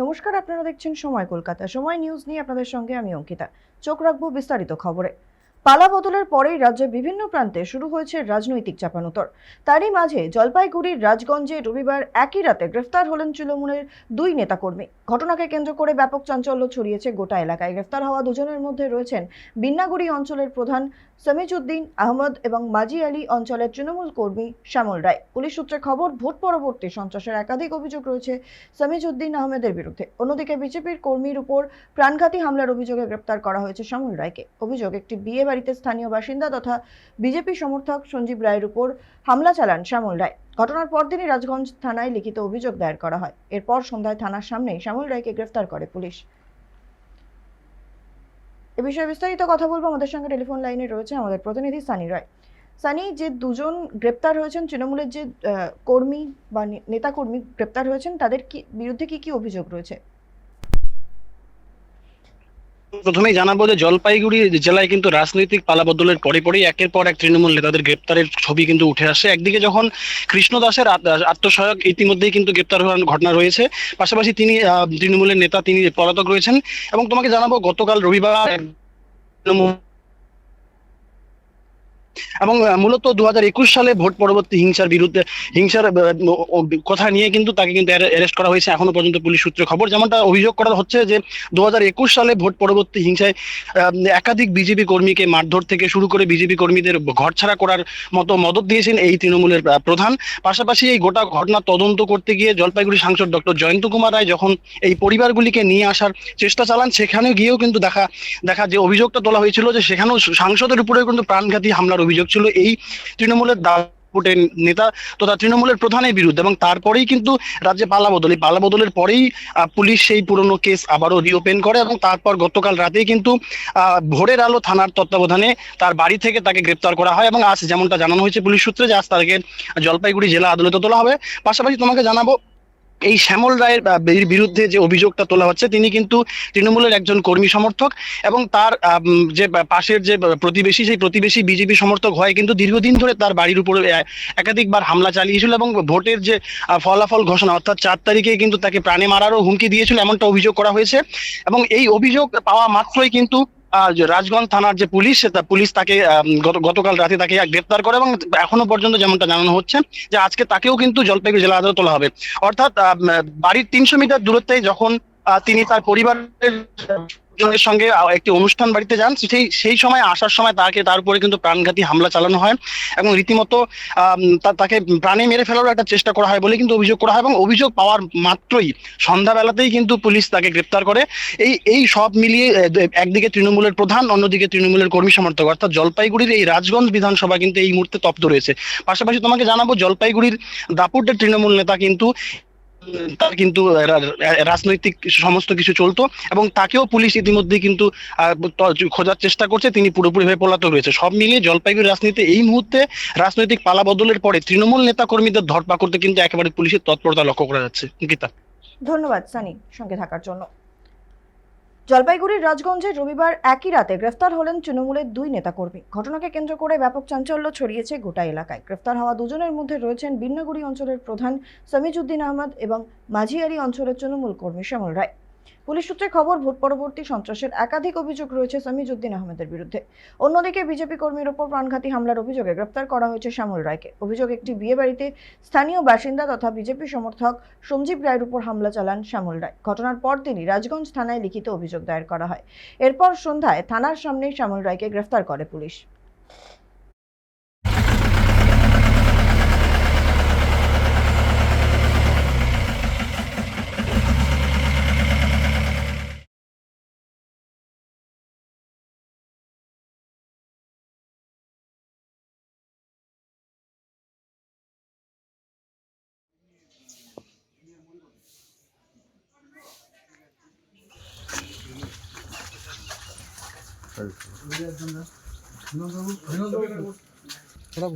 নমস্কার, আপনারা দেখছেন সময় কলকাতা। সময় নিউজ নিয়ে আপনাদের সঙ্গে আমি অঙ্কিতা। চোখ রাখবো বিস্তারিত খবরে। পালা বদলের পরেই রাজ্যের বিভিন্ন প্রান্তে শুরু হয়েছে রাজনৈতিক চাপানোতর। তারই মাঝে জলপাইগুড়ির রাজগঞ্জে রবিবার একই রাতে গ্রেফতার হলেন তৃণমূলের দুই নেতাকর্মী। ঘটনাকে কেন্দ্র করে ব্যাপক চাঞ্চল্য ছড়িয়েছে গোটা এলাকায়। গ্রেফতার হওয়া দুজনের মধ্যে রয়েছেন বিন্নাগুড়ি অঞ্চলের প্রধান সামিজউদ্দিন আহমদ এবং মাঝি আলী অঞ্চলের তৃণমূল কর্মী শ্যামল রায়। পুলিশ সূত্রে খবর, ভোট পরবর্তী সন্ত্রাসের একাধিক অভিযোগ রয়েছে সামিজউদ্দিন আহমেদের বিরুদ্ধে। অন্যদিকে বিজেপির কর্মীর উপর প্রাণঘাতী হামলার অভিযোগে গ্রেপ্তার করা হয়েছে শ্যামল রায়কে। অভিযোগ, একটি বিয়ে বাড়িতে স্থানীয় বাসিন্দা তথা বিজেপি সমর্থক সঞ্জীব রায়ের উপর হামলা চালান শ্যামল রায়। ঘটনার পরদিনই রাজগঞ্জ থানায় লিখিত অভিযোগ দায়ের করা হয়। এরপর সন্ধ্যায় থানার সামনেই শ্যামল রায়কে গ্রেফতার করে পুলিশ। এ বিষয়ে বিস্তারিত কথা বলবো। আমাদের সঙ্গে টেলিফোন লাইনে রয়েছে আমাদের প্রতিনিধি সানি রায়। সানি, যে দুজন গ্রেপ্তার হয়েছেন, তৃণমূলের যে কর্মী বা নেতা কর্মী গ্রেপ্তার হয়েছেন, তাদের বিরুদ্ধে কি কি অভিযোগ রয়েছে? প্রথমেই জানাবো যে জলপাইগুড়ি জেলায় কিন্তু রাজনৈতিক পালাবদলের পরেই একের পর এক তৃণমূল নেতাদের গ্রেপ্তারের ছবি কিন্তু উঠে আসে। একদিকে যখন কৃষ্ণ দাসের আত্মসহায়ক ইতিমধ্যেই কিন্তু গ্রেপ্তার হওয়ার ঘটনা রয়েছে, পাশাপাশি তিনি তৃণমূলের নেতা, তিনি পলাতক রয়েছেন। এবং তোমাকে জানাবো গতকাল রবিবার এবং মূলত 2021 সালে ভোট পরবর্তী হিংসার কথা নিয়ে কিন্তু তাকে কিন্তু অ্যারেস্ট করা হয়েছে এখনো পর্যন্ত পুলিশ সূত্রে খবর। যেমনটা অভিযোগ করা হচ্ছে যে 2021 সালে ভোট পরবর্তী হিংসায় একাধিক বিজেপি কর্মীকে মারধর থেকে শুরু করে বিজেপি কর্মীদের ঘরছাড়া করার মতো মদত দিয়েছেন এই তৃণমূলের প্রধান। পাশাপাশি এই গোটা ঘটনা তদন্ত করতে গিয়ে জলপাইগুড়ি সাংসদ ডক্টর জয়ন্ত কুমার রায় যখন এই পরিবারগুলিকে নিয়ে আসার চেষ্টা চালান, সেখানে গিয়েও কিন্তু দেখা যে অভিযোগটা তোলা হয়েছিল যে সেখানেও সাংসদের উপরে কিন্তু প্রাণঘাতী হামলার অভিযোগ ছিল এই তৃণমূলের নেতা তথা তৃণমূলের প্রধানের বিরুদ্ধে। এবং তারপরেই কিন্তু রাজ্যে পালাবদলের পরেই পুলিশ সেই পুরনো কেস আবারও রিওপেন করে এবং তারপর গতকাল রাতেই কিন্তু ভোরের আলো থানার তত্ত্বাবধানে তার বাড়ি থেকে তাকে গ্রেপ্তার করা হয়। এবং আজ যেমনটা জানানো হয়েছে পুলিশ সূত্রে যে আজ তাকে জলপাইগুড়ি জেলা আদালতে তোলা হবে। পাশাপাশি তোমাকে জানাবো, এই শ্যামল রায়ের বিরুদ্ধে যে অভিযোগটা তোলা হচ্ছে, তিনি কিন্তু তৃণমূলের একজন কর্মী সমর্থক এবং তার যে পাশের যে প্রতিবেশী, সেই প্রতিবেশী বিজেপি সমর্থক হয়ে কিন্তু দীর্ঘদিন ধরে তার বাড়ির উপরে একাধিকবার হামলা চালিয়েছিল এবং ভোটের যে ফলাফল ঘোষণা অর্থাৎ 4 তারিখে কিন্তু তাকে প্রাণে মারারও হুমকি দিয়েছিল, এমনটা অভিযোগ করা হয়েছে। এবং এই অভিযোগ পাওয়া মাত্রই কিন্তু রাজগঞ্জ থানার যে পুলিশ তাকে গতকাল রাতে তাকে গ্রেপ্তার করে এবং এখনো পর্যন্ত যেমনটা জানানো হচ্ছে যে আজকে তাকেও কিন্তু জলপাইগুড়ি জেলা আদালতে তোলা হবে। অর্থাৎ বাড়ির 300 মিটার দূরত্বে যখন তিনি তার পরিবারের জনের সঙ্গে একটি অনুষ্ঠান বাড়িতে যান, সেই সময় আসার সময় তার উপরে কিন্তু প্রাণঘাতী হামলা চালানো হয় এবং রীতিমতো তাকে প্রাণে মেরে ফেলার একটা চেষ্টা করা হয় বলে কিন্তু অভিযোগ করা হয়। এবং অভিযোগ পাওয়ার মাত্রই সন্ধ্যাবেলাতেই কিন্তু পুলিশ তাকে গ্রেপ্তার করে। এই সব মিলিয়ে একদিকে তৃণমূলের প্রধান, অন্যদিকে তৃণমূলের কর্মী সমর্থক, অর্থাৎ জলপাইগুড়ির এই রাজগঞ্জ বিধানসভা কিন্তু এই মুহূর্তে তপ্ত রয়েছে। পাশাপাশি তোমাকে জানাবো, জলপাইগুড়ির দাপুটের তৃণমূল নেতা কিন্তু তার কিন্তু রাজনৈতিক সমস্ত কিছু চলতো এবং তাকেও পুলিশ ইতিমধ্যে কিন্তু খোঁজার চেষ্টা করছে, তিনি পুরোপুরিভাবে পলাতক রয়েছে। সব মিলিয়ে জলপাইগুড়ি রাজনীতিতে এই মুহূর্তে রাজনৈতিক পালাবদলের পরে তৃণমূল নেতা কর্মীদের ধরপাকড় করতে কিন্তু একেবারে পুলিশের তৎপরতা লক্ষ্য করা যাচ্ছে। গীতা, ধন্যবাদ সানি সঙ্গে থাকার জন্য। জলপাইগুড়ির রাজগঞ্জে রবিবার একই রাতে গ্রেফতার হলেন তৃণমূলের দুই নেতাকর্মী। ঘটনাকে কেন্দ্র করে ব্যাপক চাঞ্চল্য ছড়িয়েছে গোটা এলাকায়। গ্রেফতার হওয়া দুজনের মধ্যে রয়েছেন বিন্নাগুড়ি অঞ্চলের প্রধান সামিজউদ্দিন আহমদ এবং মাঝিয়ারি অঞ্চলের তৃণমূল কর্মী শ্যামল রায়। পুলিশ সূত্রে খবর, ভোট পরবর্তী সন্ত্রাসের একাধিক অভিযোগ রয়েছে সামিজউদ্দিন আহমেদের বিরুদ্ধে। অন্যদিকে বিজেপি কর্মীর ওপর প্রাণঘাতী হামলার অভিযোগে গ্রেপ্তার করা হয়েছে শ্যামল রায়কে। অভিযোগ, একটি বিয়ে বাড়িতে স্থানীয় বাসিন্দা তথা বিজেপি সমর্থক সঞ্জীব রায়ের উপর হামলা চালান শ্যামল রায়। ঘটনার পর তিনি রাজগঞ্জ থানায় লিখিত অভিযোগ দায়ের করা হয়। এরপর সন্ধ্যায় থানার সামনেই শ্যামল রায়কে গ্রেফতার করে পুলিশ। थोड़ा